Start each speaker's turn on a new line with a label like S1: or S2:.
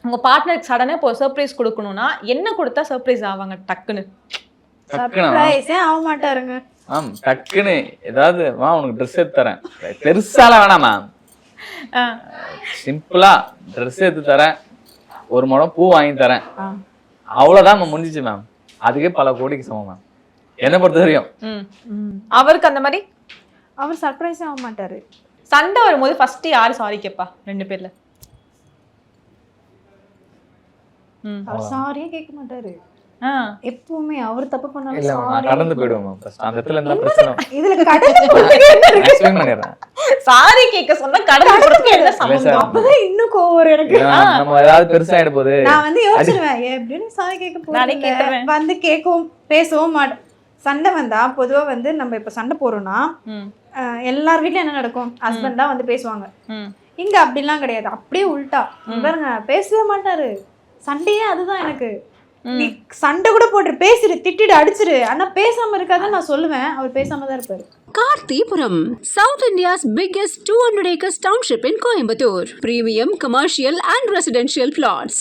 S1: உங்க பார்ட்னருக்கு சடனா இப்போ சர்ப்ரைஸ் கொடுக்கணும்னா என்ன கொடுத்தா சர்ப்ரைஸ் ஆவாங்க டக்குன்னு?
S2: சர்ப்ரைஸே ஆக மாட்டாருங்க.
S3: டக்குன்னு ஏதாவது உனக்கு ட்ரெஸ் எடுத்து தரேன், பெருசால வேணாம் மேம், சிம்பிளா ட்ரெஸ் எடுத்து தரேன், ஒரு முடம் பூ வாங்கி தரேன், அவ்வளவுதான் மேம், முடிஞ்சிச்சு மேம். அதுக்கே பல கோடிக்கு சமம் மேம் என்ன பொறுத்த வரையும்.
S1: அவருக்கு அந்த மாதிரி
S2: அவர் சர்ப்ரைஸே ஆக மாட்டாரு.
S1: சண்டை வரும்போது ஃபர்ஸ்ட் யாரு சாரி கேப்பா 2 பேர்ல?
S2: அவர் சாரியே கேட்க மாட்டாரு எப்பவுமே. அவர் தப்பு பண்ணாலும்
S3: சாரி கடந்து போய்டுவோம் மேம். ஃபர்ஸ்ட் அந்த இடத்துல என்ன பிரச்சனை?
S2: இதுல கடந்து
S3: எக்ஸ்பிளைன் பண்ணிறேன்.
S1: சாரி கேக்க சொன்னா கடந்து போறதுக்கு என்ன சம்பந்தம்?
S2: அப்பதான் இன்னும் கோவம் எனக்கு.
S3: நம்ம ஏதாவது பெருசா ஆயிட போகுது
S2: நான் வந்து யோசிச்சுடுவேன், எப்படின்னு சாரி கேட்க போறேன் வந்து கேட்கவும் பேசவும் மாட்டேன். சண்டை வந்தா பொதுவா வந்து நம்ம இப்ப சண்டை போறோம்னா எல்லார் வீட்லயும் என்ன நடக்கும், ஹஸ்பண்ட் தான் வந்து பேசுவாங்க. இங்க அப்படிலாம் கிடையாது, அப்படியே உள்டா. பாருங்க பேசவே மாட்டாரு. சண்டையே அதுதான் எனக்கு. நீ சண்டை கூட போட்டு பேசிடு, திட்டிடு, அடிச்சிரு, ஆனா பேசாம இருக்காதுன்னு நான் சொல்லுவேன். அவர் பேசாம தான் இருப்பாரு.
S4: Karthipuram, South India's biggest 200 acres township in Coimbatore. Premium commercial and residential plots.